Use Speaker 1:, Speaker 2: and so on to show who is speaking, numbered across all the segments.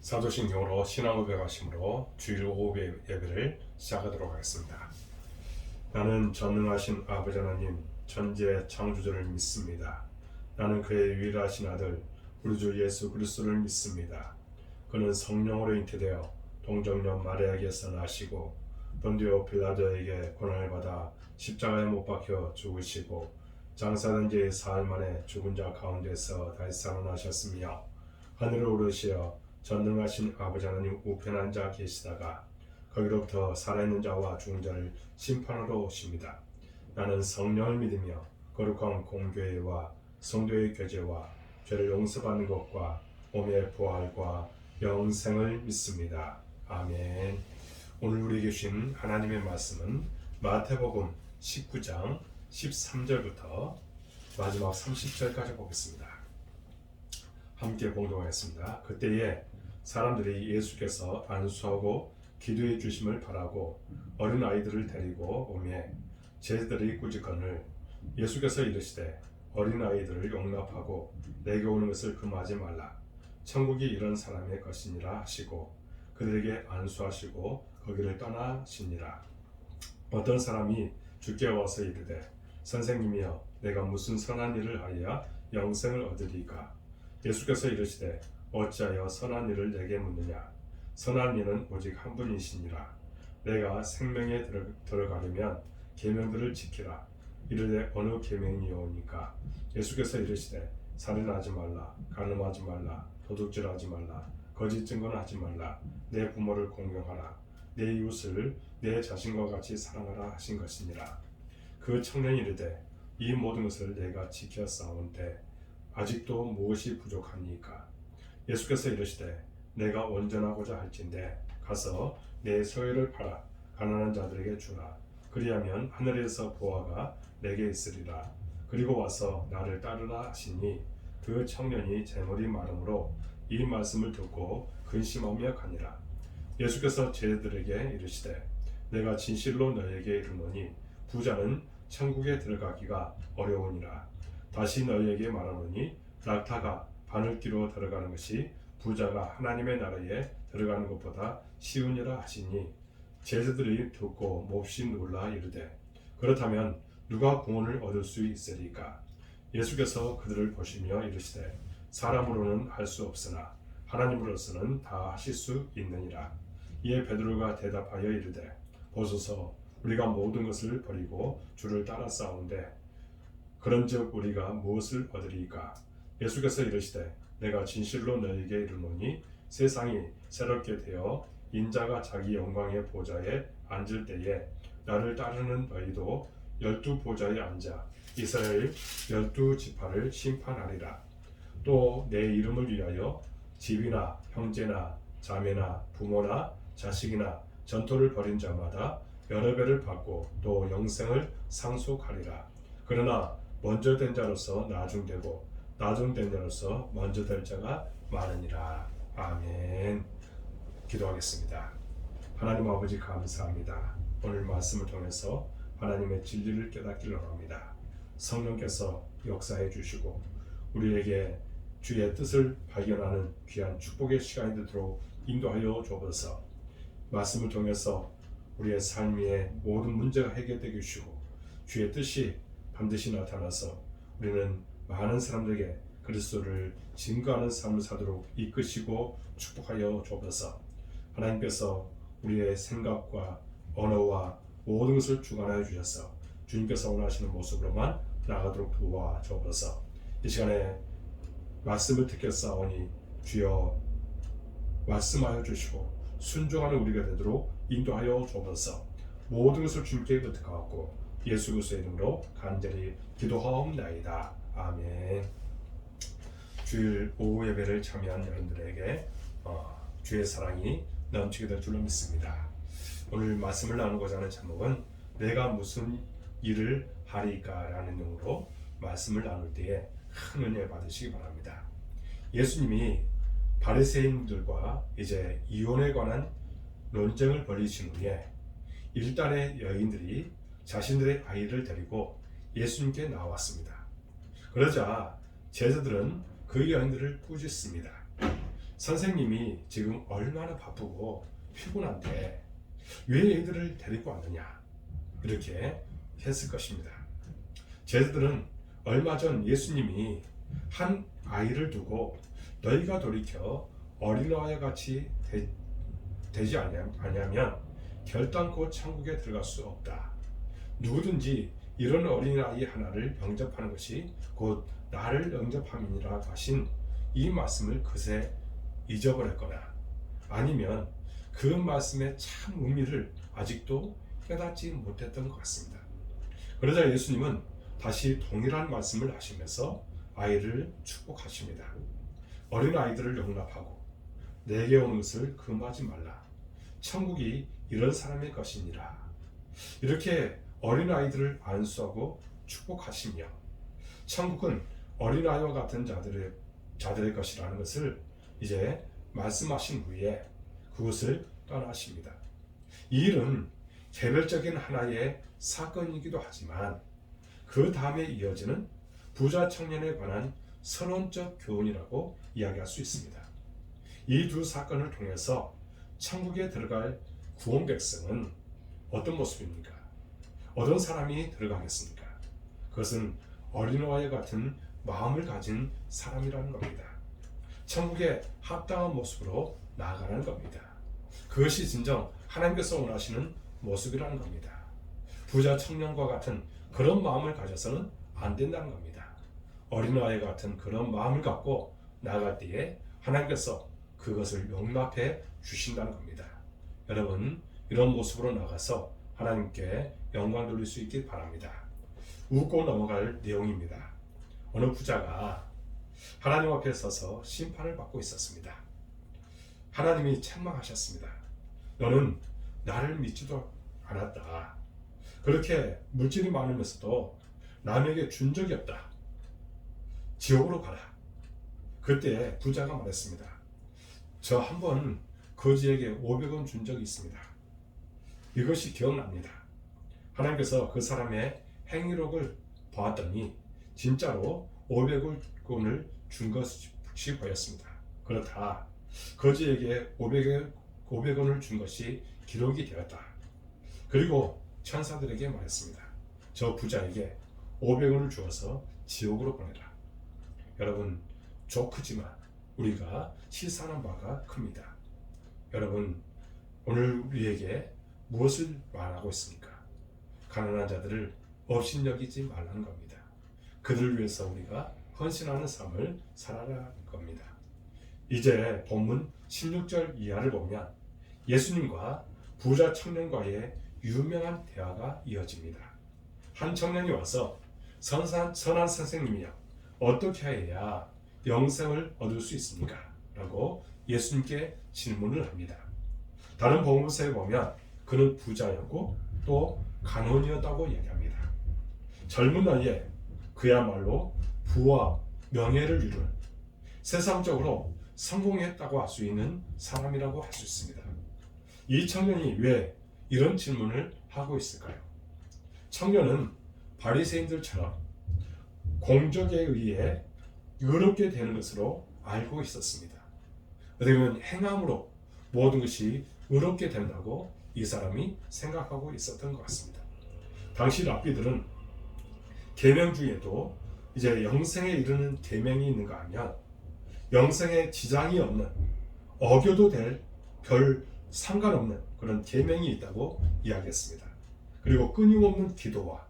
Speaker 1: 사도신경으로 신앙고백 하심으로 주일 오후 예배를 시작하도록 하겠습니다. 나는 전능하신 아버지 하나님 천지의 창조주를 믿습니다. 나는 그의 유일하신 아들 우리 주 예수 그리스도를 믿습니다. 그는 성령으로 잉태되어 동정녀 마리아에게서 나시고 본디오 빌라도에게 고난을 받아 십자가에 못 박혀 죽으시고 장사된 지 사흘 만에 죽은 자 가운데서 다시 살아나셨으며 하늘을 오르시어 전능하신 아버지 하나님 우편에 앉아 계시다가 거기로부터 살아있는 자와 죽은 자를 심판하러 오십니다. 나는 성령을 믿으며 거룩한 공교회와 성도의 교제와 죄를 용서받는 것과 몸의 부활과 영생을 믿습니다. 아멘. 오늘 우리에게 주신 하나님의 말씀은 마태복음 19장 13절부터 마지막 30절까지 보겠습니다. 함께 봉독하겠습니다. 그때에 사람들이 예수께서 안수하고 기도해 주심을 바라고 어린 아이들을 데리고 오매 제자들이 꾸짖거늘 예수께서 이르시되 어린 아이들을 용납하고 내게 오는 것을 금하지 말라. 천국이 이런 사람의 것이니라 하시고 그들에게 안수하시고 거기를 떠나시니라. 어떤 사람이 주께 와서 이르되 선생님이여 내가 무슨 선한 일을 하여야 영생을 얻으리까? 예수께서 이르시되 어찌하여 선한 일을 내게 묻느냐? 선한 이는 오직 한 분이시니라. 내가 생명에 들어가려면 계명들을 지키라. 이르되 어느 계명이오니까? 예수께서 이르시되 살인하지 말라, 간음하지 말라, 도둑질하지 말라, 거짓 증거하지 말라, 내 부모를 공경하라, 내 이웃을 내 자신과 같이 사랑하라 하신 것이니라. 그 청년이 이르되 이 모든 것을 내가 지켜 싸운데 아직도 무엇이 부족합니까? 예수께서 이르시되 내가 온전하고자 할진대 가서 내 소유를 팔아 가난한 자들에게 주라. 그리하면 하늘에서 보화가 내게 있으리라. 그리고 와서 나를 따르라 하시니 그 청년이 재물이 많으므로 이 말씀을 듣고 근심하며 가니라. 예수께서 제자들에게 이르시되 내가 진실로 너희에게 이르노니 부자는 천국에 들어가기가 어려우니라. 다시 너희에게 말하노니 낙타가 바늘귀로 들어가는 것이 부자가 하나님의 나라에 들어가는 것보다 쉬우니라 하시니 제자들이 듣고 몹시 놀라 이르되 그렇다면 누가 구원을 얻을 수 있으리까? 예수께서 그들을 보시며 이르시되 사람으로는 할 수 없으나 하나님으로서는 다 하실 수 있느니라. 이에 베드로가 대답하여 이르되 보소서 우리가 모든 것을 버리고 주를 따라 싸운데 그런즉 우리가 무엇을 얻으리까? 예수께서 이르시되 내가 진실로 너희에게 이르노니 세상이 새롭게 되어 인자가 자기 영광의 보좌에 앉을 때에 나를 따르는 너희도 12 보좌에 앉아 이스라엘 12 지파를 심판하리라. 또 내 이름을 위하여 집이나 형제나 자매나 부모나 자식이나 전토를 벌인 자마다 여러 배를 받고 또 영생을 상속하리라. 그러나 먼저 된 자로서 나중되고 나중된 자로서 먼저 될 자가 많으니라. 아멘. 기도하겠습니다. 하나님 아버지 감사합니다. 오늘 말씀을 통해서 하나님의 진리를 깨닫기를 원합니다. 성령께서 역사해 주시고 우리에게 주의 뜻을 발견하는 귀한 축복의 시간이 되도록 인도하여 주옵소서. 말씀을 통해서 우리의 삶의 모든 문제가 해결되게 해주시고 주의 뜻이 반드시 나타나서 우리는 많은 사람들에게 그리스도를 증거하는 삶을 사도록 이끄시고 축복하여 주옵소서. 하나님께서 우리의 생각과 언어와 모든 것을 주관하여 주셔서 주님께서 원하시는 모습으로만 나아가도록 도와 주옵소서. 이 시간에 말씀을 듣겠사오니 주여 말씀하여 주시고 순종하는 우리가 되도록 인도하여 주옵소서. 모든 것을 주님께 부탁하고 예수 그리스도의 이름으로 간절히 기도하옵나이다. 아멘. 주일 오후 예배를 참여한 여러분들에게 주의 사랑이 넘치게 될 줄로 믿습니다. 오늘 말씀을 나누고자 하는 제목은 내가 무슨 일을 하리까 라는 내용으로 말씀을 나눌 때에 큰 은혜 받으시기 바랍니다. 예수님이 바리새인들과 이제 이혼에 관한 논쟁을 벌이신 후에 일단의 여인들이 자신들의 아이를 데리고 예수님께 나왔습니다. 그러자 제자들은 그 여인들을 꾸짖습니다. 선생님이 지금 얼마나 바쁘고 피곤한데 왜 애들을 데리고 왔느냐, 이렇게 했을 것입니다. 제자들은 얼마 전 예수님이 한 아이를 두고 너희가 돌이켜 어린아이와 같이 되지 아니하면 결단코 천국에 들어갈 수 없다. 누구든지 이런 어린아이 하나를 영접하는 것이 곧 나를 영접함이니라 하신 이 말씀을 그새 잊어버렸거나 아니면 그 말씀의 참 의미를 아직도 깨닫지 못했던 것 같습니다. 그러자 예수님은 다시 동일한 말씀을 하시면서 아이를 축복하십니다. 어린아이들을 용납하고 내게 오는 것을 금하지 말라. 천국이 이런 사람의 것이니라. 이렇게 어린아이들을 안수하고 축복하시며 천국은 어린아이와 같은 자들의 것이라는 것을 이제 말씀하신 후에 그것을 떠나십니다. 이 일은 개별적인 하나의 사건이기도 하지만 그 다음에 이어지는 부자 청년에 관한 선언적 교훈이라고 이야기할 수 있습니다. 이 두 사건을 통해서 천국에 들어갈 구원 백성은 어떤 모습입니까? 어떤 사람이 들어가겠습니까? 그것은 어린아이 같은 마음을 가진 사람이라는 겁니다. 천국에 합당한 모습으로 나아가는 겁니다. 그것이 진정 하나님께서 원하시는 모습이라는 겁니다. 부자 청년과 같은 그런 마음을 가져서는 안 된다는 겁니다. 어린아이 같은 그런 마음을 갖고 나아갈 때에 하나님께서 그것을 용납해 주신다는 겁니다. 여러분, 이런 모습으로 나가서 하나님께 영광 돌릴 수 있길 바랍니다. 웃고 넘어갈 내용입니다. 어느 부자가 하나님 앞에 서서 심판을 받고 있었습니다. 하나님이 책망하셨습니다. 너는 나를 믿지도 않았다. 그렇게 물질이 많으면서도 남에게 준 적이 없다. 지옥으로 가라. 그때 부자가 말했습니다. 저 한 번 거지에게 500원 준 적이 있습니다. 이것이 기억납니다. 하나님께서 그 사람의 행위록을 보았더니 진짜로 500원을 준 것이 보였습니다. 그렇다. 거지에게 500원을 준 것이 기록이 되었다. 그리고 천사들에게 말했습니다. 저 부자에게 500원을 주어서 지옥으로 보내라. 여러분, 조크지만 우리가 시사하는 바가 큽니다. 여러분, 오늘 우리에게 무엇을 말하고 있습니까? 가난한 자들을 업신여기지 말라는 겁니다. 그들을 위해서 우리가 헌신하는 삶을 살아가는 겁니다. 이제 본문 16절 이하를 보면 예수님과 부자 청년과의 유명한 대화가 이어집니다. 한 청년이 와서 선한 선생님이여, 어떻게 해야 영생을 얻을 수 있습니까? 라고 예수님께 질문을 합니다. 다른 복음서에 보면 그는 부자였고 또 간혼이었다고 이야기합니다. 젊은 나이에 그야말로 부와 명예를 이룬 세상적으로 성공했다고 할 수 있는 사람이라고 할 수 있습니다. 이 청년이 왜 이런 질문을 하고 있을까요? 청년은 바리새인들처럼 공적에 의해 의롭게 되는 것으로 알고 있었습니다. 왜냐하면 행함으로 모든 것이 의롭게 된다고 이 사람이 생각하고 있었던 것 같습니다. 당시 랍비들은 계명 중에도 이제 영생에 이르는 계명이 있는가 하면 영생에 지장이 없는, 어겨도 될 별 상관없는 그런 계명이 있다고 이야기했습니다. 그리고 끊임없는 기도와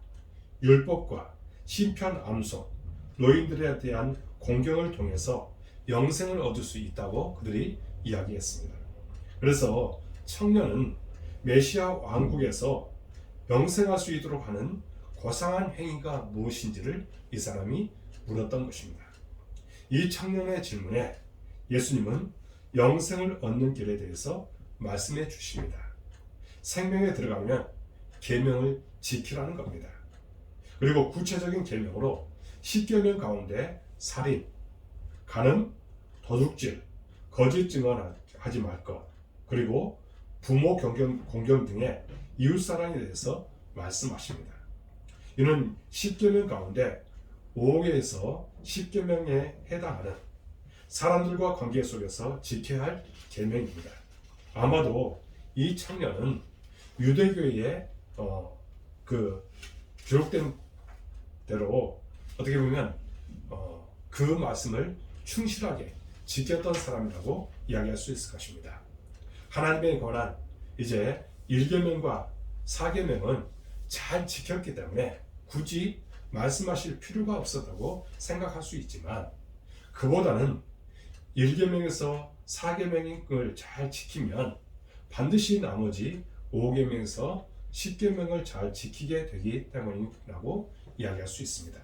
Speaker 1: 율법과 시편 암송, 노인들에 대한 공경을 통해서 영생을 얻을 수 있다고 그들이 이야기했습니다. 그래서 청년은 메시아 왕국에서 영생할 수 있도록 하는 고상한 행위가 무엇인지를 이 사람이 물었던 것입니다. 이 청년의 질문에 예수님은 영생을 얻는 길에 대해서 말씀해 주십니다. 생명에 들어가면 계명을 지키라는 겁니다. 그리고 구체적인 계명으로 10계명 가운데 살인, 간음, 도둑질, 거짓 증언하지 말 것, 그리고 부모 공경 등의 이웃사랑에 대해서 말씀하십니다. 이는 10계명 가운데 5개에서 10계명에 해당하는 사람들과 관계 속에서 지켜야 할 계명입니다. 아마도 이 청년은 유대교에 기록된 대로 어떻게 보면 그 말씀을 충실하게 지켰던 사람이라고 이야기할 수 있을 것입니다. 하나님에 관한 이제 1계명과 4계명은 잘 지켰기 때문에 굳이 말씀하실 필요가 없었다고 생각할 수 있지만, 그보다는 1계명에서 4계명을 잘 지키면 반드시 나머지 5계명에서 10계명을 잘 지키게 되기 때문이라고 이야기할 수 있습니다.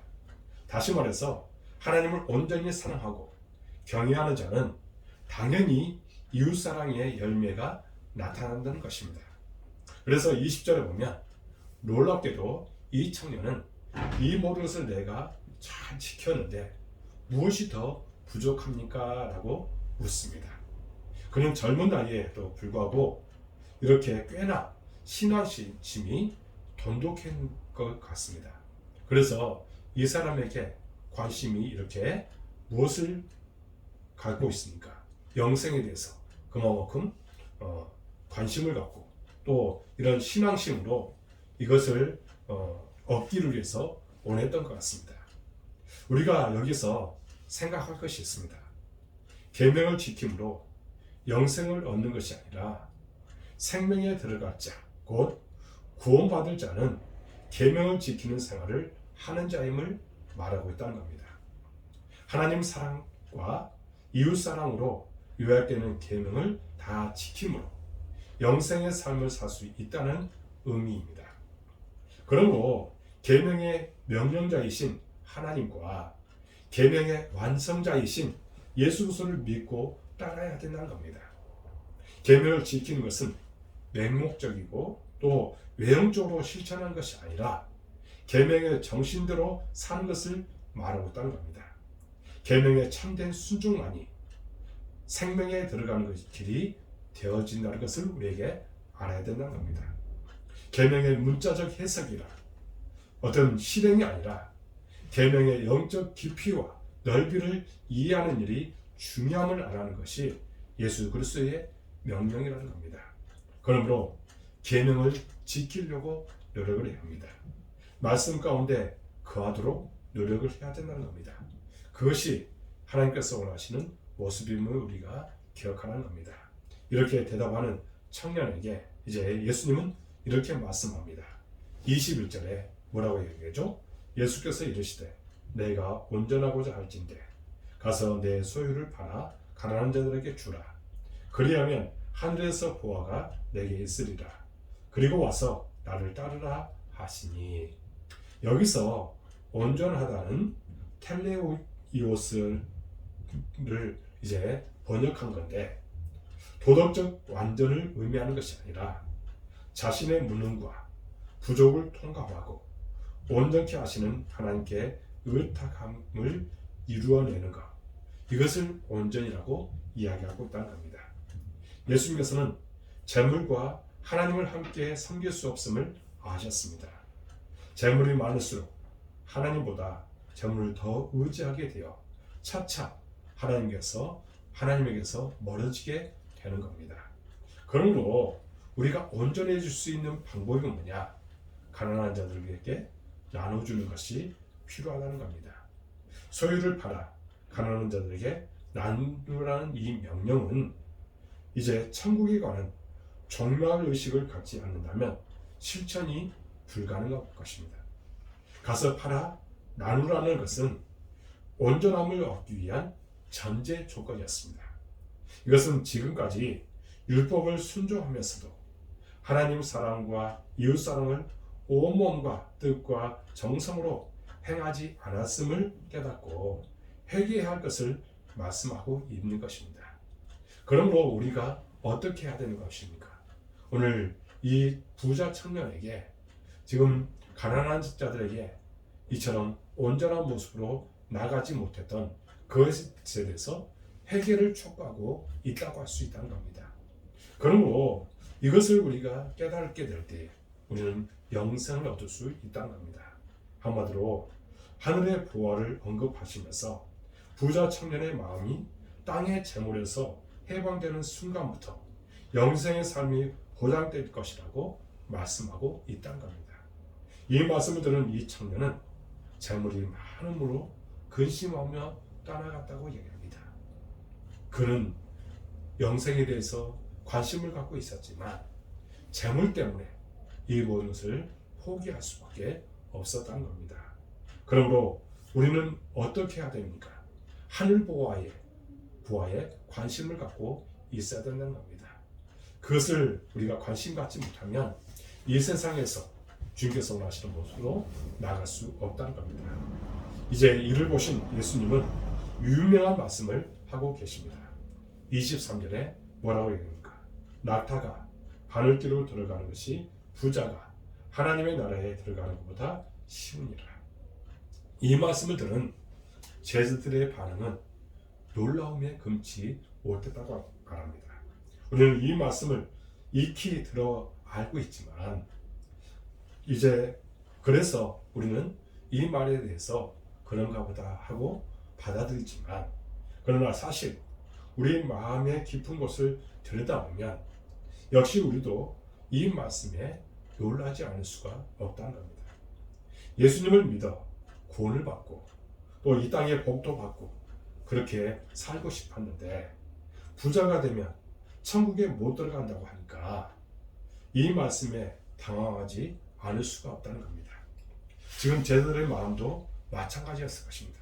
Speaker 1: 다시 말해서 하나님을 온전히 사랑하고 경외하는 자는 당연히 이웃사랑의 열매가 나타난다는 것입니다. 그래서 20절에 보면 놀랍게도 이 청년은 이 모든 것을 내가 잘 지켰는데 무엇이 더 부족합니까? 라고 묻습니다. 그는 젊은 나이에도 불구하고 이렇게 꽤나 신앙심이 돈독한 것 같습니다. 그래서 이 사람에게 관심이 이렇게 무엇을 갖고 있습니까? 영생에 대해서 그만큼 관심을 갖고 또 이런 신앙심으로 이것을 얻기를 위해서 원했던 것 같습니다. 우리가 여기서 생각할 것이 있습니다. 계명을 지킴으로 영생을 얻는 것이 아니라 생명에 들어갈 자, 곧 구원받을 자는 계명을 지키는 생활을 하는 자임을 말하고 있다는 겁니다. 하나님 사랑과 이웃 사랑으로 요약되는 계명을 다 지킴으로 영생의 삶을 살 수 있다는 의미입니다. 그러므로 계명의 명령자이신 하나님과 계명의 완성자이신 예수 그리스도를 믿고 따라야 된다는 겁니다. 계명을 지키는 것은 맹목적이고 또 외형적으로 실천하는 것이 아니라 계명의 정신대로 사는 것을 말하고 있다는 겁니다. 계명의 참된 순종만이 생명에 들어가는 길이 되어진다는 것을 우리에게 알아야 된다는 겁니다. 계명의 문자적 해석이라 어떤 실행이 아니라 계명의 영적 깊이와 넓이를 이해하는 일이 중요함을 알아는 것이 예수 그리스도의 명령이라는 겁니다. 그러므로 계명을 지키려고 노력을 해야 합니다. 말씀 가운데 거하도록 노력을 해야 된다는 겁니다. 그것이 하나님께서 원하시는 모습임을 우리가 기억하는 겁니다. 이렇게 대답하는 청년에게 이제 예수님은 이렇게 말씀합니다. 21절에 뭐라고 얘기하죠? 예수께서 이르시되 내가 온전하고자 할진대 가서 내 소유를 팔아 가난한 자들에게 주라. 그리하면 하늘에서 보화가 내게 있으리라. 그리고 와서 나를 따르라 하시니, 여기서 온전하다는 텔레오이오스를 이제 번역한 건데, 도덕적 완전을 의미하는 것이 아니라 자신의 무능과 부족을 통감하고 온전케 하시는 하나님께 의탁함을 이루어내는 것, 이것을 온전이라고 이야기하고 있다는 겁니다. 예수님께서는 재물과 하나님을 함께 섬길 수 없음을 아셨습니다. 재물이 많을수록 하나님보다 재물을 더 의지하게 되어 차차 하나님에게서 멀어지게 되는 겁니다. 그러므로 우리가 온전해질 수 있는 방법이 뭐냐? 가난한 자들에게 나눠주는 것이 필요하다는 겁니다. 소유를 팔아 가난한 자들에게 나누라는 이 명령은 이제 천국에 관한 종말 의식을 갖지 않는다면 실천이 불가능할 것입니다. 가서 팔아 나누라는 것은 온전함을 얻기 위한 전제 조건이었습니다. 이것은 지금까지 율법을 순종하면서도 하나님 사랑과 이웃 사랑을 온몸과 뜻과 정성으로 행하지 않았음을 깨닫고 회개해야 할 것을 말씀하고 있는 것입니다. 그러므로 우리가 어떻게 해야 되는 것입니까? 오늘 이 부자 청년에게, 지금 가난한 자들에게 이처럼 온전한 모습으로 나가지 못했던 그것에 대해서 회개를 촉구하고 있다고 할 수 있다는 겁니다. 그러므로 이것을 우리가 깨닫게 될 때 우리는 영생을 얻을 수 있다는 겁니다. 한마디로 하늘의 부활을 언급하시면서 부자 청년의 마음이 땅의 재물에서 해방되는 순간부터 영생의 삶이 보장될 것이라고 말씀하고 있다는 겁니다. 이 말씀을 들은 이 청년은 재물이 많음으로 근심하며 떠나갔다고 얘기합니다. 그는 영생에 대해서 관심을 갖고 있었지만 재물 때문에 이 모든 것을 포기할 수밖에 없었다는 겁니다. 그러므로 우리는 어떻게 해야 됩니까? 하늘 부하에 관심을 갖고 있어야 된다는 겁니다. 그것을 우리가 관심 갖지 못하면 이 세상에서 주님께서 원하시는 모습으로 나갈 수 없다는 겁니다. 이제 이를 보신 예수님은 유명한 말씀을 하고 계십니다. 23절에 뭐라고 얘기합니까? 낙타가 바늘뒤로 들어가는 것이 부자가 하나님의 나라에 들어가는 것보다 쉬우니라. 이 말씀을 들은 제자들의 반응은 놀라움에 금치 못했다고 말합니다. 우리는 이 말씀을 익히 들어 알고 있지만 이제 그래서 우리는 이 말에 대해서 그런가 보다 하고 받아들이지만 그러나 사실 우리 마음의 깊은 곳을 들여다보면 역시 우리도 이 말씀에 놀라지 않을 수가 없다는 겁니다. 예수님을 믿어 구원을 받고 또 이 땅에 복도 받고 그렇게 살고 싶었는데 부자가 되면 천국에 못 들어간다고 하니까 이 말씀에 당황하지 않을 수가 없다는 겁니다. 지금 제자들의 마음도 마찬가지였을 것입니다.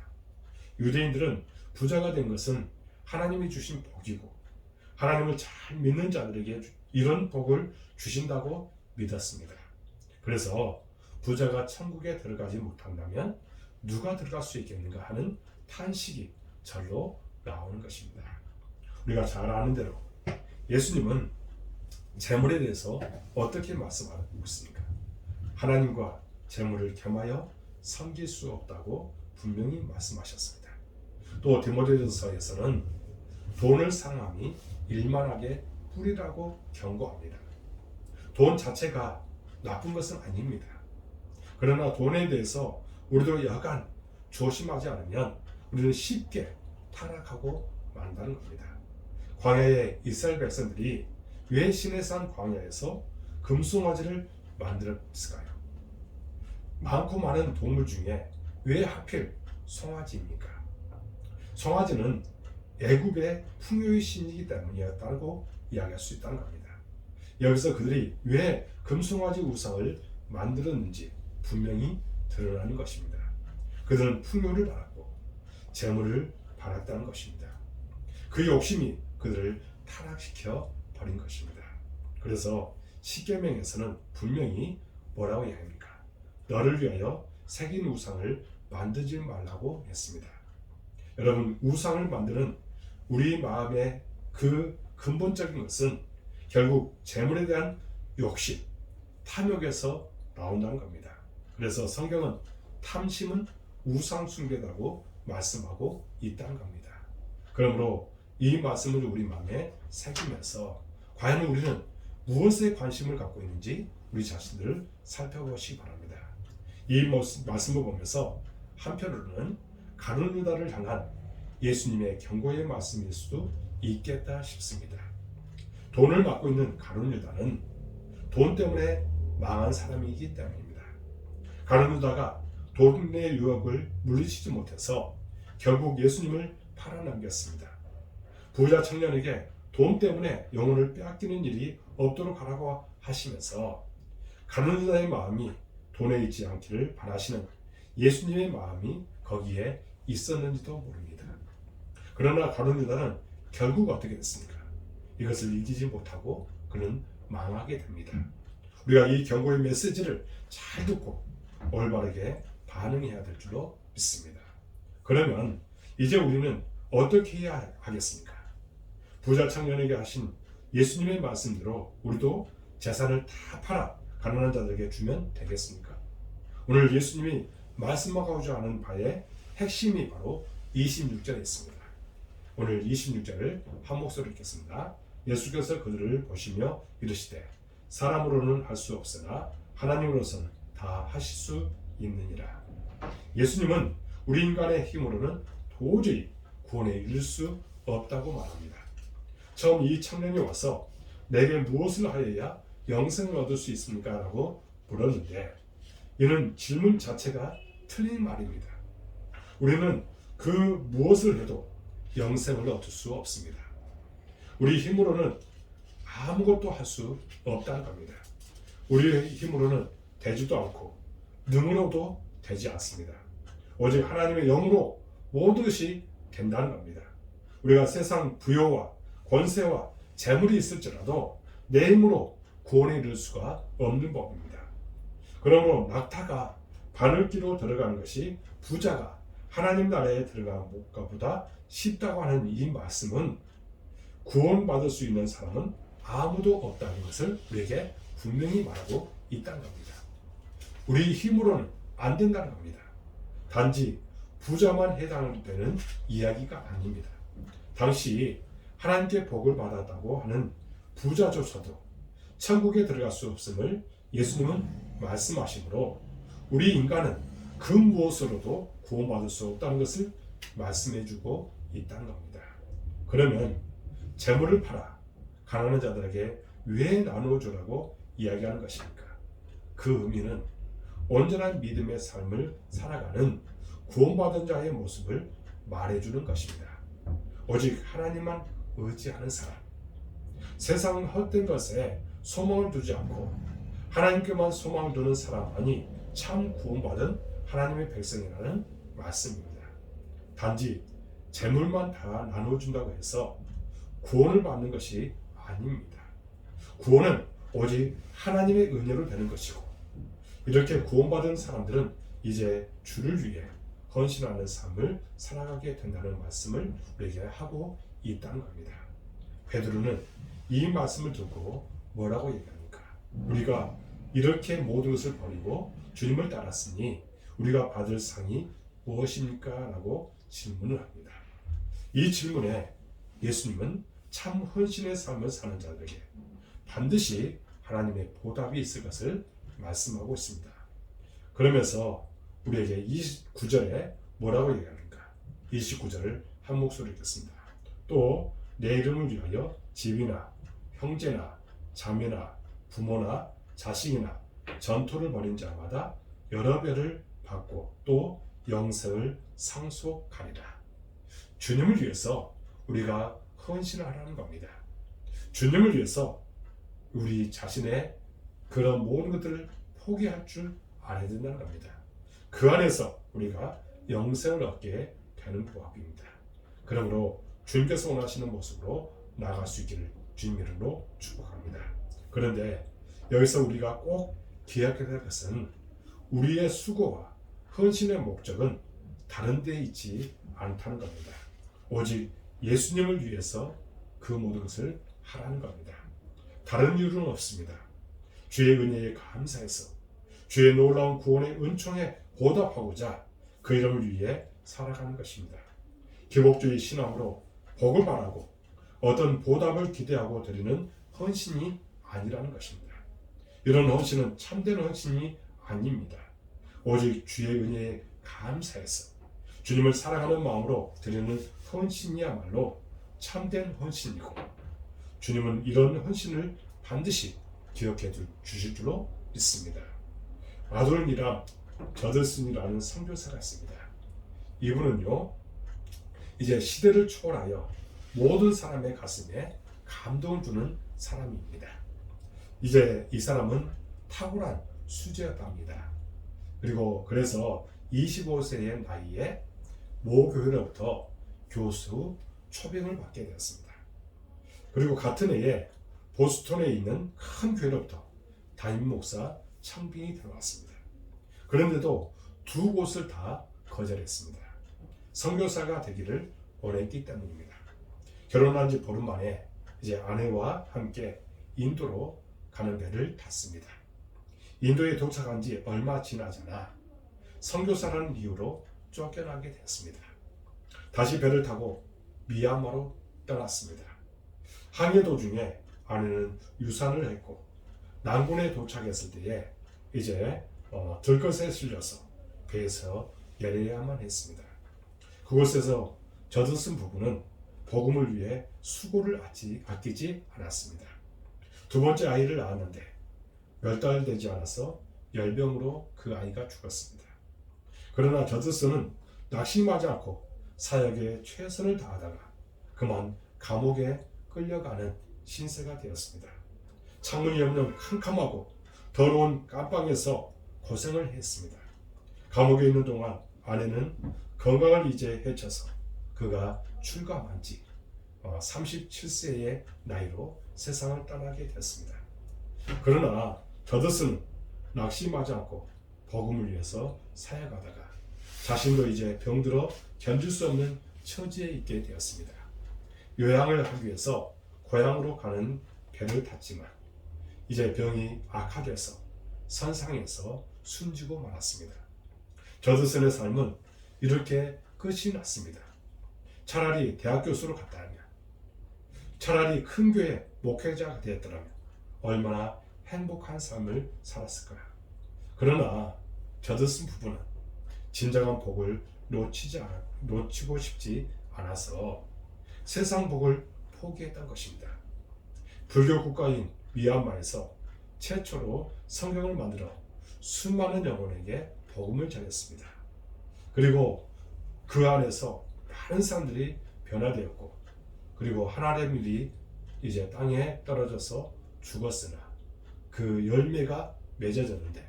Speaker 1: 유대인들은 부자가 된 것은 하나님이 주신 복이고 하나님을 잘 믿는 자들에게 이런 복을 주신다고 믿었습니다. 그래서 부자가 천국에 들어가지 못한다면 누가 들어갈 수 있겠는가 하는 탄식이 절로 나오는 것입니다. 우리가 잘 아는 대로 예수님은 재물에 대해서 어떻게 말씀하고 있습니까? 하나님과 재물을 겸하여 섬길 수 없다고 분명히 말씀하셨습니다. 또 디모데전서에서는 돈을 상함이 일만하게 뿌리라고 경고합니다. 돈 자체가 나쁜 것은 아닙니다. 그러나 돈에 대해서 우리도 여간 조심하지 않으면 우리는 쉽게 타락하고 만다는 겁니다. 광야의 이스라엘 백성들이 왜 시내산 광야에서 금송아지를 만들었을까요? 많고 많은 동물 중에 왜 하필 송아지입니까? 송아지는 애굽의 풍요의 신이기 때문이었다고 이야기할 수 있다는 겁니다. 여기서 그들이 왜 금송아지 우상을 만들었는지 분명히 드러나는 것입니다. 그들은 풍요를 바랐고 재물을 바랐다는 것입니다. 그 욕심이 그들을 타락시켜 버린 것입니다. 그래서 십계명에서는 분명히 뭐라고 이야기합니까? 너를 위하여 새긴 우상을 만들지 말라고 했습니다. 여러분, 우상을 만드는 우리 마음의 그 근본적인 것은 결국 재물에 대한 욕심, 탐욕에서 나온다는 겁니다. 그래서 성경은 탐심은 우상 숭배라고 말씀하고 있다는 겁니다. 그러므로 이 말씀을 우리 마음에 새기면서 과연 우리는 무엇에 관심을 갖고 있는지 우리 자신들을 살펴보시기 바랍니다. 이 말씀을 보면서 한편으로는 가룟 유다를 향한 예수님의 경고의 말씀일 수도 있겠다 싶습니다. 돈을 맡고 있는 가룟 유다는 돈 때문에 망한 사람이기 때문입니다. 가룟 유다가 돈의 유혹을 물리치지 못해서 결국 예수님을 팔아넘겼습니다. 부자 청년에게 돈 때문에 영혼을 빼앗기는 일이 없도록 하라고 하시면서 가룟 유다의 마음이 돈에 있지 않기를 바라시는 예수님의 마음이 거기에 있었는지도 모릅니다. 그러나 가룟 유다는 결국 어떻게 됐습니까? 이것을 이기지 못하고 그는 망하게 됩니다. 우리가 이 경고의 메시지를 잘 듣고 올바르게 반응해야 될 줄로 믿습니다. 그러면 이제 우리는 어떻게 해야 하겠습니까? 부자 청년에게 하신 예수님의 말씀대로 우리도 재산을 다 팔아 가난한 자들에게 주면 되겠습니까? 오늘 예수님이 말씀하고자 하는 바의 핵심이 바로 26절에 있습니다. 오늘 26절을 한 목소리로 읽겠습니다. 예수께서 그들을 보시며 이르시되 사람으로는 할 수 없으나 하나님으로서는 다 하실 수 있느니라. 예수님은 우리 인간의 힘으로는 도저히 구원에 이를 수 없다고 말합니다. 처음 이 청년이 와서 내게 무엇을 하여야 영생을 얻을 수 있습니까? 라고 물었는데 이는 질문 자체가 틀린 말입니다. 우리는 그 무엇을 해도 영생을 얻을 수 없습니다. 우리 힘으로는 아무것도 할 수 없다는 겁니다. 우리의 힘으로는 되지도 않고 능으로도 되지 않습니다. 오직 하나님의 영으로 모든 것이 된다는 겁니다. 우리가 세상 부여와 권세와 재물이 있을지라도 내 힘으로 구원에 이를 수가 없는 법입니다. 그러므로 낙타가 바늘기로 들어가는 것이 부자가 하나님 나라에 들어가는 것보다 쉽다고 하는 이 말씀은 구원받을 수 있는 사람은 아무도 없다는 것을 우리에게 분명히 말하고 있다는 겁니다. 우리 힘으로는 안 된다는 겁니다. 단지 부자만 해당되는 이야기가 아닙니다. 당시 하나님께 복을 받았다고 하는 부자조차도 천국에 들어갈 수 없음을 예수님은 말씀하시므로 우리 인간은 그 무엇으로도 구원받을 수 없다는 것을 말씀해주고 있다는 겁니다. 그러면 재물을 팔아 가난한 자들에게 왜 나누어주라고 이야기하는 것입니까? 그 의미는 온전한 믿음의 삶을 살아가는 구원받은 자의 모습을 말해주는 것입니다. 오직 하나님만 의지하는 사람, 세상 헛된 것에 소망을 두지 않고 하나님께만 소망을 두는 사람만이 참 구원받은 하나님의 백성이라는 말씀입니다. 단지 재물만 다 나눠준다고 해서 구원을 받는 것이 아닙니다. 구원은 오직 하나님의 은혜로 되는 것이고 이렇게 구원받은 사람들은 이제 주를 위해 헌신하는 삶을 살아가게 된다는 말씀을 우리에게 하고 있다는 겁니다. 베드로는 이 말씀을 듣고 뭐라고 얘기합니까? 우리가 이렇게 모든 것을 버리고 주님을 따랐으니 우리가 받을 상이 무엇입니까? 라고 질문을 합니다. 이 질문에 예수님은 참 헌신의 삶을 사는 자들에게 반드시 하나님의 보답이 있을 것을 말씀하고 있습니다. 그러면서 우리에게 29절에 뭐라고 얘기하는가? 29절을 한 목소리로 읽겠습니다. 또 내 이름을 위하여 집이나 형제나 자매나 부모나 자식이나 전토를 벌인 자마다 여러 배를 받고 또 영생을 상속하리라. 주님을 위해서 우리가 헌신을 하라는 겁니다. 주님을 위해서 우리 자신의 그런 모든 것들을 포기할 줄 알아야 된다는 겁니다. 그 안에서 우리가 영생을 얻게 되는 부합입니다. 그러므로 주님께서 원하시는 모습으로 나아갈 수 있기를 주님 이름으로 축복합니다. 그런데 여기서 우리가 꼭 기억해야 될 것은 우리의 수고와 헌신의 목적은 다른 데 있지 않다는 겁니다. 오직 예수님을 위해서 그 모든 것을 하라는 겁니다. 다른 이유는 없습니다. 주의 은혜에 감사해서 주의 놀라운 구원의 은총에 보답하고자 그 이름을 위해 살아가는 것입니다. 기복주의 신앙으로 복을 바라고 어떤 보답을 기대하고 드리는 헌신이 아니라는 것입니다. 이런 헌신은 참된 헌신이 아닙니다. 오직 주의 은혜에 감사해서 주님을 사랑하는 마음으로 드리는 헌신이야말로 참된 헌신이고 주님은 이런 헌신을 반드시 기억해 주실 줄로 믿습니다. 아돌니람 저들슨이라는 선교사가 있습니다. 이분은요 이제 시대를 초월하여 모든 사람의 가슴에 감동을 주는 사람입니다. 이제 이 사람은 탁월한 수제였답니다. 그리고 그래서 25세의 나이에 모 교회로부터 교수 초빙을 받게 되었습니다. 그리고 같은 해에 보스턴에 있는 큰 교회로부터 담임 목사 청빙이 들어왔습니다. 그런데도 두 곳을 다 거절했습니다. 선교사가 되기를 원했기 때문입니다. 결혼한 지 보름 만에 이제 아내와 함께 인도로 가는 배를 탔습니다. 인도에 도착한 지 얼마 지나잖아 선교사라는 이유로 쫓겨나게 됐습니다. 다시 배를 타고 미얀마로 떠났습니다. 항해 도중에 아내는 유산을 했고 난군에 도착했을 때에 이제 들것에 실려서 배에서 내려야만 했습니다. 그곳에서 저들슨 부부는 복음을 위해 수고를 아끼지 않았습니다. 두 번째 아이를 낳았는데 몇 달 되지 않아서 열병으로 그 아이가 죽었습니다. 그러나 저드슨은 낙심하지 않고 사역에 최선을 다하다가 그만 감옥에 끌려가는 신세가 되었습니다. 창문이 없는 캄캄하고 더러운 깜방에서 고생을 했습니다. 감옥에 있는 동안 아내는 건강을 이제 해쳐서 그가 출감한 지 37세의 나이로 세상을 떠나게 됐습니다. 그러나 저드슨은 낙심하지 않고 복음을 위해서 사역하다가 자신도 이제 병들어 견딜 수 없는 처지에 있게 되었습니다. 요양을 하기 위해서 고향으로 가는 배를 탔지만 이제 병이 악화돼서 선상에서 숨지고 말았습니다. 저드슨의 삶은 이렇게 끝이 났습니다. 차라리 대학 교수로 갔다면, 차라리 큰 교회 목회자가 되었더라면 얼마나 행복한 삶을 살았을까요? 그러나 저드슨 부부는 진정한 복을 놓치고 싶지 않아서 세상 복을 포기했던 것입니다. 불교 국가인 미얀마에서 최초로 성경을 만들어 수많은 영혼에게 복음을 전했습니다. 그리고 그 안에서 많은 사람들이 변화되었고, 그리고 하나님의 일이 이제 땅에 떨어져서 죽었으나 그 열매가 맺어졌는데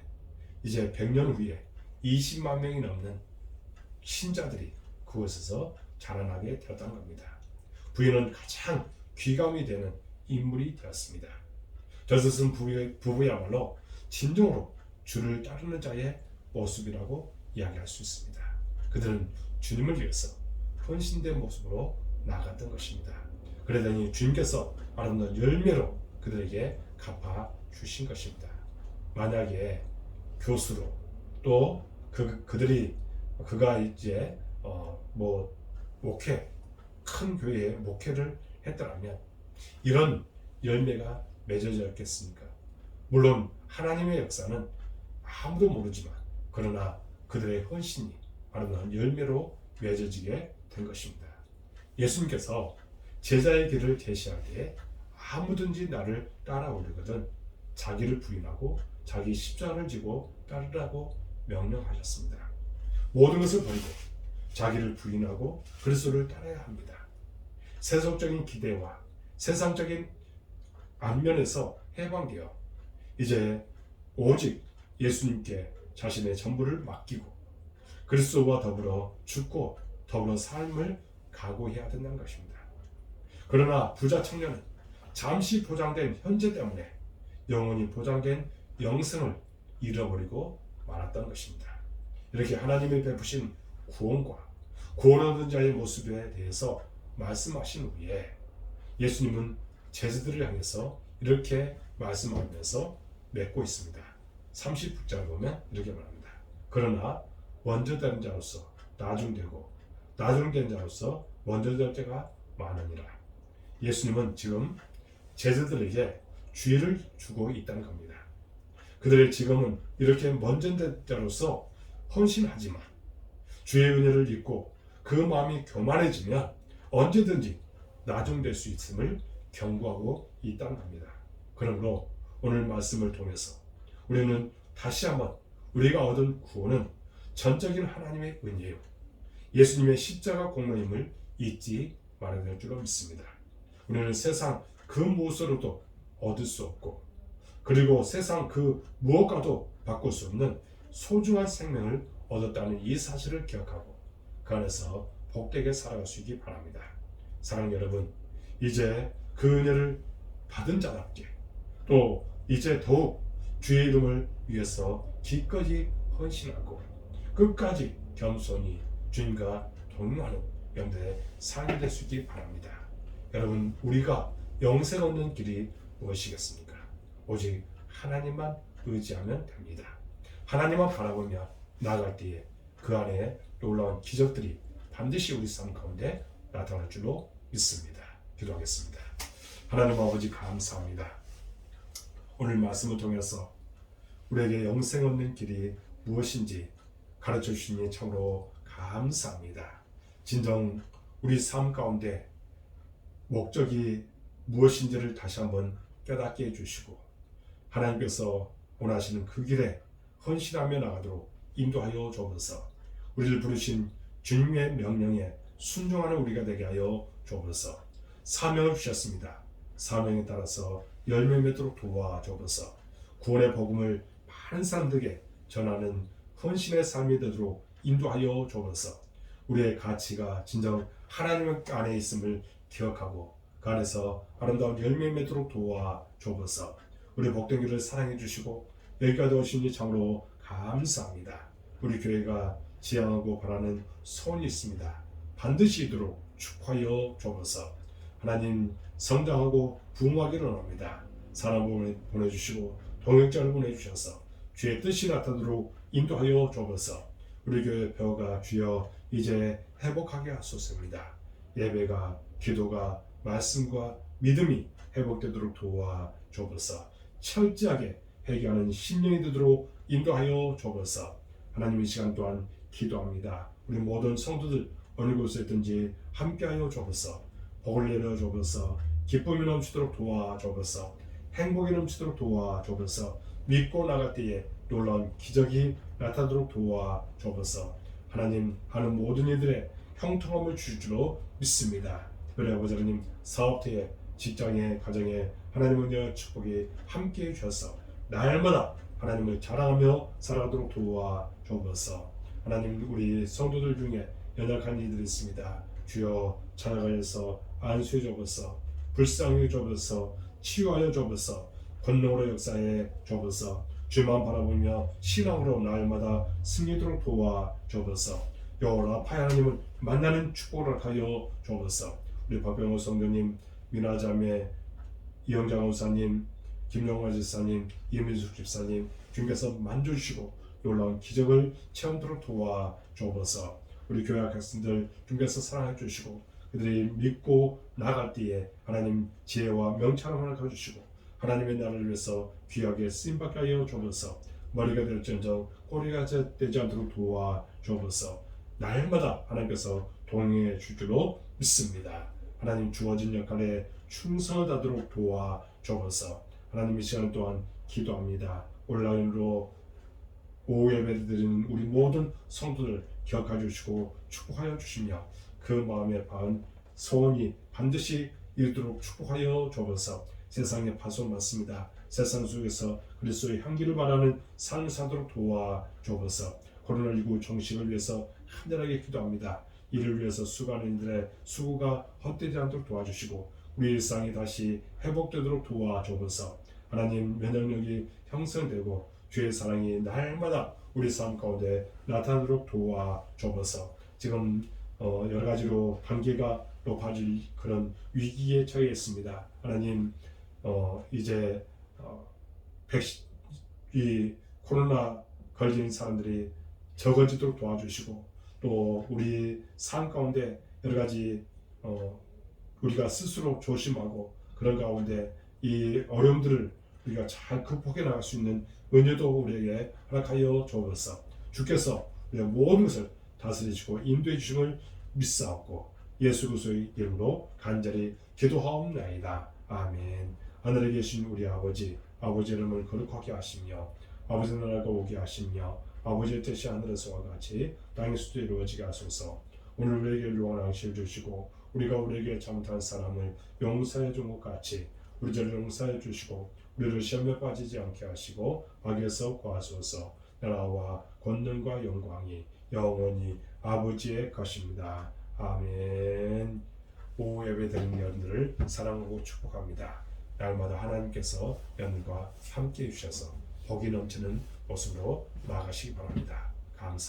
Speaker 1: 이제 100년 후에 20만 명이 넘는 신자들이 그곳에서 자라나게 되었던 겁니다. 부인은 가장 귀감이 되는 인물이 되었습니다. 저드슨 부부야말로 진정으로 주를 따르는 자의 모습이라고 이야기할 수 있습니다. 그들은 주님을 위해서 헌신된 모습으로 나아갔던 것입니다. 그러더니 주님께서 아름다운 열매로 그들에게 갚아 주신 것입니다. 만약에 교수로 또 그가 이제 큰 교회에 목회를 했더라면 이런 열매가 맺어졌겠습니까? 물론 하나님의 역사는 아무도 모르지만 그러나 그들의 헌신이 아름다운 열매로 맺어지게 된 것입니다. 예수님께서 제자의 길을 제시할 때 아무든지 나를 따라오려거든 자기를 부인하고 자기 십자가를 지고 따르라고 명령하셨습니다. 모든 것을 버리고 자기를 부인하고 그리스도를 따라야 합니다. 세속적인 기대와 세상적인 안면에서 해방되어 이제 오직 예수님께 자신의 전부를 맡기고 그리스도와 더불어 죽고 더불어 삶을 각오해야 된다는 것입니다. 그러나 부자 청년은 잠시 보장된 현재 때문에 영원히 보장된 영생을 잃어버리고 말았던 것입니다. 이렇게 하나님이 베푸신 구원과 구원 얻은 자의 모습에 대해서 말씀하신 후에 예수님은 제자들을 향해서 이렇게 말씀하면서 맺고 있습니다. 30절을 보면 이렇게 말합니다. 그러나 먼저 된 자로서 나중되고 나중된 자로서 먼저 될 자가 많으니라. 예수님은 지금 제자들에게 주의를 주고 있다는 겁니다. 그들의 지금은 이렇게 먼저 된 자로서 헌신하지만 주의 은혜를 잊고 그 마음이 교만해지면 언제든지 나중될 수 있음을 경고하고 있다는 겁니다. 그러므로 오늘 말씀을 통해서 우리는 다시 한번 우리가 얻은 구원은 전적인 하나님의 은혜요 예수님의 십자가 공로임을 잊지 말아야 될 줄로 믿습니다. 우리는 세상 그 무엇으로도 얻을 수 없고 그리고 세상 그 무엇과도 바꿀 수 없는 소중한 생명을 얻었다는 이 사실을 기억하고 그 안에서 복되게 살아갈 수 있기 바랍니다. 사랑하는 여러분, 이제 그 은혜를 받은 자답게 또 이제 더욱 주의 이름을 위해서 기꺼이 헌신하고 끝까지 겸손히 주님과 동행하는 영들의 삶이 될 수 있기 바랍니다. 여러분, 우리가 영생 얻는 길이 무엇이겠습니까? 오직 하나님만 의지하면 됩니다. 하나님만 바라보며 나아갈 때에 그 안에 놀라운 기적들이 반드시 우리 삶 가운데 나타날 줄로 믿습니다. 기도하겠습니다. 하나님 아버지 감사합니다. 오늘 말씀을 통해서 우리에게 영생 얻는 길이 무엇인지 가르쳐 주시니 참으로 감사합니다. 진정 우리 삶 가운데 목적이 무엇인지를 다시 한번 깨닫게 해주시고 하나님께서 원하시는 그 길에 헌신하며 나가도록 인도하여 주옵소서. 우리를 부르신 주님의 명령에 순종하는 우리가 되게 하여 주옵소서. 사명을 주셨습니다. 사명에 따라서 열매 맺도록 도와주옵소서. 구원의 복음을 많은 사람들에게 전하는 헌신의 삶이 되도록 인도하여 주옵소서. 우리의 가치가 진정 하나님 안에 있음을 기억하고 그 안에서 아름다운 열매 맺도록 도와주옵소서. 우리 복된 길을 사랑해 주시고 여기까지 오시니 참으로 감사합니다. 우리 교회가 지향하고 바라는 소원이 있습니다. 반드시 이도록 축하하여 주옵소서. 하나님 성장하고 부흥하기를 원합니다. 사랑을 보내주시고 동역자를 보내주셔서 주의 뜻이 나타나도록 인도하여 주옵소서. 우리 교회 배우가 주여 이제 회복하게 하소서입니다. 예배가 기도가 말씀과 믿음이 회복되도록 도와 주옵소서. 철저하게 회개하는 신령이 되도록 인도하여 주옵소서. 하나님 이 시간 또한 기도합니다. 우리 모든 성도들 어느 곳에 있든지 함께하여 주옵소서. 복을 내려 주옵소서. 기쁨이 넘치도록 도와 주옵소서. 행복이 넘치도록 도와 주옵소서. 믿고 나갈 때에 놀라운 기적이 나타나도록 도와 주옵소서. 하나님 하는 모든 이들의 형통함을 주실 줄로 믿습니다. 그래 아버지 하나님 사업터에 직장에 가정에 하나님의 은혜와 축복이 함께해 주셔서 날마다 하나님을 자랑하며 살아가도록 도와 주옵소서. 하나님 우리 성도들 중에 연약한 이들이 있습니다. 주여 찬양하여서 안수해 주옵소서. 불쌍히 주옵소서. 치유하여 주옵소서. 권능으로 역사해 주옵소서. 주만 바라보며 신앙으로 날마다 승리도록 도와 주옵소서. 여호와 라파 하나님을 만나는 축복을 하여 주옵소서. 우리 박병호 성도님, 미나자매, 이영장 원사님, 김영화 집사님, 이민숙 집사님 주님께서 만져주시고 놀라운 기적을 체험토록 도와 주옵소서. 우리 교회 학생들 주님께서 사랑해 주시고 그들이 믿고 나갈 때에 하나님 지혜와 명철함을 가져주시고 하나님의 나라를 위해서 귀하게 쓰임받게 하여 주옵소서. 머리가 될지언정 꼬리가 되지 않도록 도와 주옵소서. 날마다 하나님께서 동행해 줄 줄로 믿습니다. 하나님 주어진 역할에 충성을 다하도록 도와 주옵소서. 하나님 이 시간 또한 기도합니다. 온라인으로 오후 예배를 드리는 우리 모든 성도들 기억해 주시고 축복하여 주시며 그 마음에 바은 소원이 반드시 이루도록 축복하여 주옵소서. 세상에 파손받습니다. 세상 속에서 그리스도의 향기를 바라는 삶을 사도록 도와 주옵소서. 코로나19 종식을 위해서 간절하게 기도합니다. 이를 위해서 수고하는 이들의 수고가 헛되지 않도록 도와주시고 우리 일상이 다시 회복되도록 도와주옵소서. 하나님 면역력이 형성되고 주의 사랑이 날마다 우리 삶 가운데 나타나도록 도와주옵소서. 지금 여러 가지로 단계가 높아질 그런 위기에 처해 있습니다. 하나님 이제 이 코로나 걸린 사람들이 적어지도록 도와주시고 또 우리 삶 가운데 여러 가지 우리가 스스로 조심하고 그런 가운데 이 어려움들을 우리가 잘 극복해 나갈 수 있는 은혜도 우리에게 허락하여 주옵소서. 주께서 우리의 모든 것을 다스리시고 인도해 주심을 믿사옵고 예수 그리스도의 이름으로 간절히 기도하옵나이다. 아멘. 하늘에 계신 우리 아버지 이름을 거룩하게 하시며 아버지 나라가 오게 하시며 아버지의 뜻이 하늘에서와 같이 땅에서도 이루어지게 하소서. 오늘 우리에게 일용할 양식을 주시고 우리가 우리에게 잘못한 사람을 용서해 준 것 같이 우리 죄를 용서해 주시고 우리를 시험에 빠지지 않게 하시고 악에서 구하소서. 나라와 권능과 영광이 영원히 아버지의 것입니다. 아멘. 오후 예배 드리는 여러분들을 사랑하고 축복합니다. 날마다 하나님께서 여러분과 함께 해주셔서 복이 넘치는 모습으로 나아가시기 바랍니다. 감사합니다.